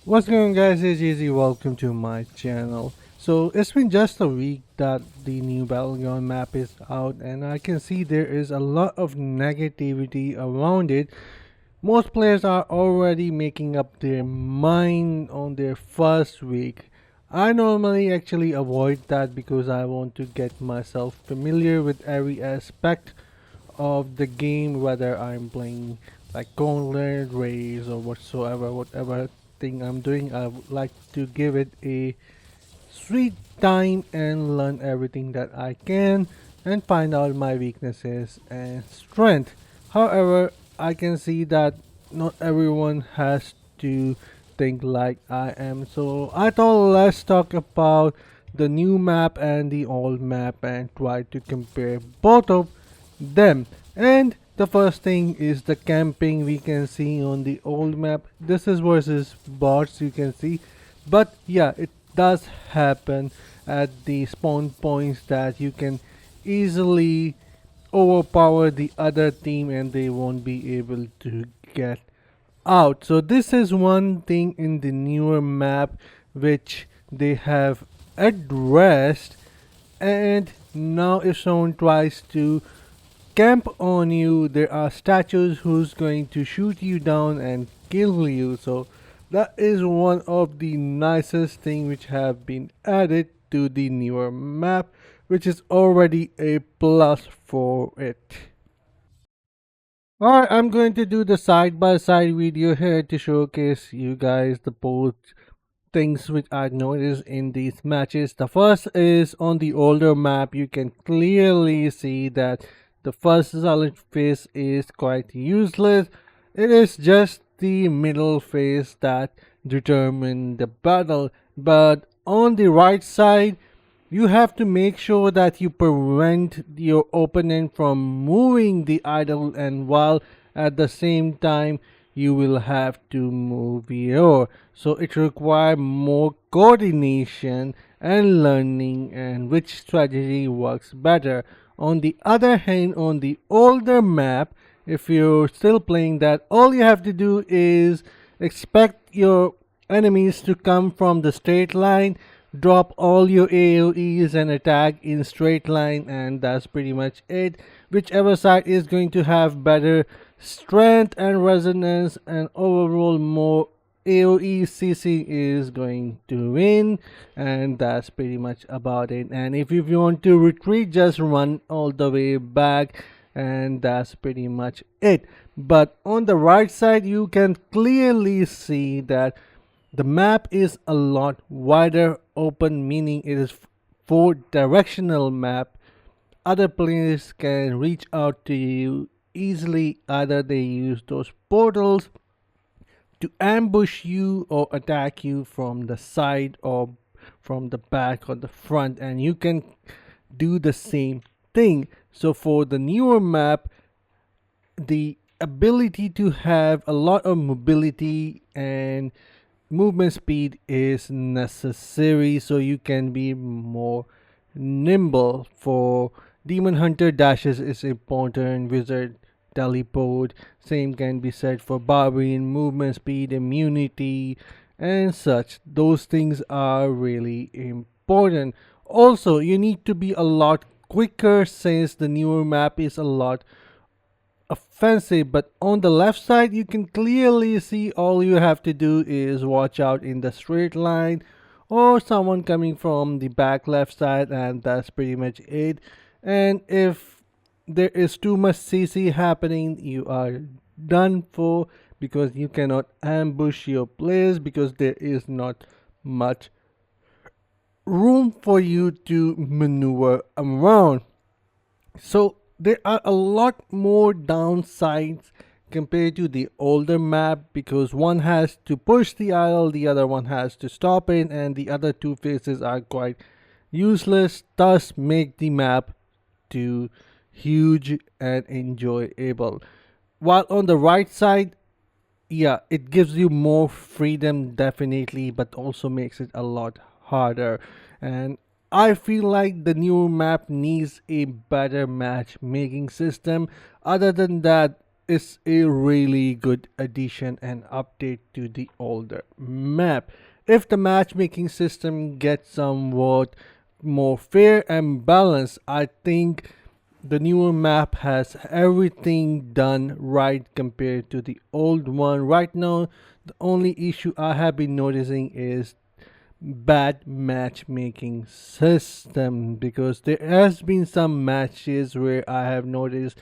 What's going on, guys? It's Easy. Welcome to my channel. So it's been just a week that the new Battleground map is out, and I can see there is a lot of negativity around it. Most players are already making up their mind on their first week. I normally actually avoid that because I want to get myself familiar with every aspect of the game, whether I'm playing like gauntlet, race, or whatever thing I'm doing. I would like to give it a sweet time and learn everything that I can and find out my weaknesses and strength. However, I can see that not everyone has to think like I am. So I thought let's talk about the new map and the old map and try to compare both of them. And the first thing is the camping we can see on the old map. This is versus bots, you can see. But yeah, it does happen at the spawn points that you can easily overpower the other team and they won't be able to get out. So this is one thing in the newer map which they have addressed. And now if someone tries to camp on you, there are statues who's going to shoot you down and kill you. So that is one of the nicest thing which have been added to the newer map, which is already a plus for it. Alright, I'm going to do the side by side video here to showcase you guys the both things which I noticed in these matches. The first is on the older map, you can clearly see that the first solid phase is quite useless. It is just the middle phase that determine the battle. But on the right side, you have to make sure that you prevent your opponent from moving the idol, and while at the same time you will have to move your. So it requires more coordination and learning and which strategy works better. On the other hand, on the older map, if you're still playing that, all you have to do is expect your enemies to come from the straight line, drop all your AoEs and attack in straight line, and that's pretty much it. Whichever side is going to have better strength and resonance and overall more AoE CC is going to win, and that's pretty much about it. And if you want to retreat, just run all the way back, and that's pretty much it. But on the right side, you can clearly see that the map is a lot wider open, meaning it is four directional map. Other players can reach out to you easily. Either they use those portals to ambush you or attack you from the side or from the back or the front, and you can do the same thing. So for the newer map, the ability to have a lot of mobility and movement speed is necessary so you can be more nimble. For demon hunter, dashes is important. Wizard, teleport. Same can be said for barbarian, movement speed, immunity, and such. Those things are really important. Also, you need to be a lot quicker since the newer map is a lot offensive. But on the left side, you can clearly see all you have to do is watch out in the straight line or someone coming from the back left side, and that's pretty much it. And if there is too much CC happening, you are done for because you cannot ambush your players because there is not much room for you to maneuver around. So there are a lot more downsides compared to the older map because one has to push the idol, the other one has to stop it, and the other two phases are quite useless, thus make the map too huge and enjoyable. While on the right side, yeah, it gives you more freedom definitely, but also makes it a lot harder. And I feel like the new map needs a better matchmaking system. Other than that, is a really good addition and update to the older map. If the matchmaking system gets somewhat more fair and balanced, I think the newer map has everything done right compared to the old one. Right now, the only issue I have been noticing is bad matchmaking system, because there has been some matches where I have noticed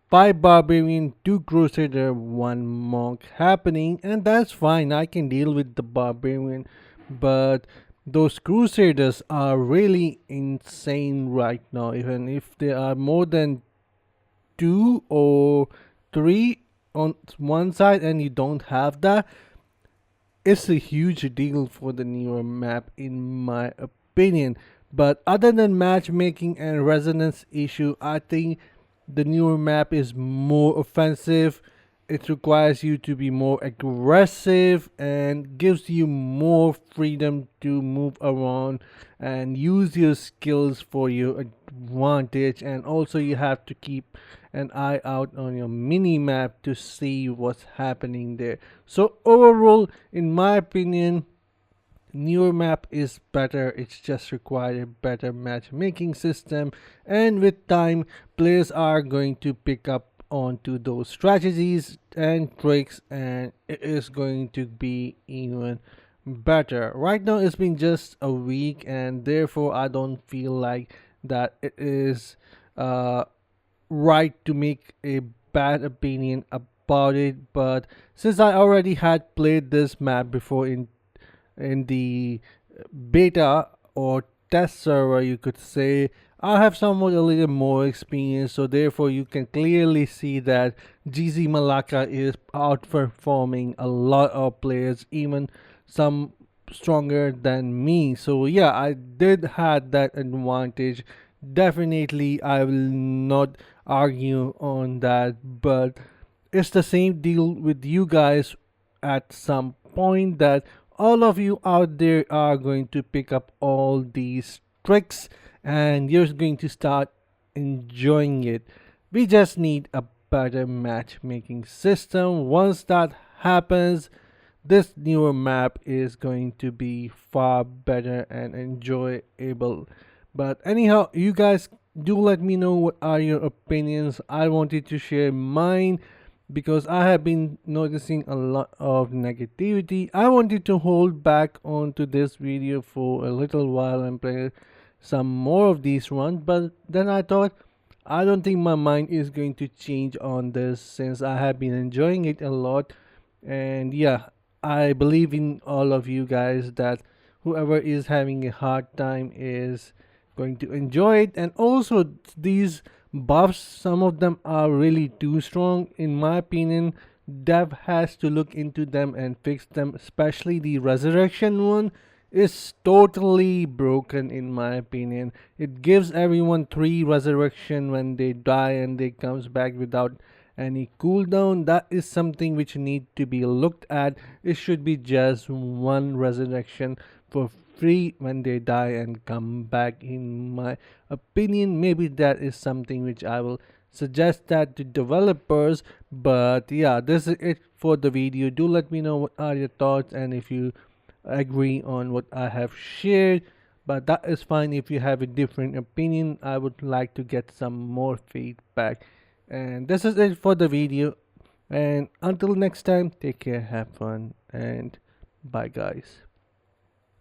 5 barbarian, 2 crusader, 1 monk happening, and that's fine. I can deal with the barbarian, but those crusaders are really insane right now. Even if there are more than 2 or 3 on one side and you don't have that, it's a huge deal for the newer map, in my opinion. But other than matchmaking and resonance issue, I think the newer map is more offensive. It requires you to be more aggressive and gives you more freedom to move around and use your skills for your advantage. And also, you have to keep an eye out on your mini map to see what's happening there. So, overall, in my opinion, newer map is better. It's just required a better matchmaking system, and with time players are going to pick up onto those strategies and tricks, and it is going to be even better. Right now it's been just a week, and therefore I don't feel like that it is uh right to make a bad opinion about it. But since I already had played this map before in the beta or test server, you could say, I have somewhat a little more experience, so therefore you can clearly see that GZ Malacca is outperforming a lot of players, even some stronger than me. So yeah, I did had that advantage. Definitely, I will not argue on that, but it's the same deal with you guys at some point, that all of you out there are going to pick up all these tricks and you're going to start enjoying it. We just need a better matchmaking system. Once that happens, this newer map is going to be far better and enjoyable. But anyhow, you guys do let me know what are your opinions. I wanted to share mine because I have been noticing a lot of negativity. I wanted to hold back onto this video for a little while and play some more of these ones, but then I thought I don't think my mind is going to change on this since I have been enjoying it a lot. And yeah, I believe in all of you guys that whoever is having a hard time is going to enjoy it. And also, these buffs, some of them are really too strong in my opinion. Dev has to look into them and fix them, especially the resurrection one is totally broken in my opinion. It gives everyone 3 resurrection when they die and they comes back without any cooldown. That is something which need to be looked at. It should be just 1 resurrection for free when they die and come back, in my opinion. Maybe that is something which I will suggest that to developers. But yeah, this is it for the video. Do let me know what are your thoughts and if you agree on what I have shared. But that is fine. If you have a different opinion, I would like to get some more feedback. And this is it for the video. And until next time, take care, have fun, and bye, guys.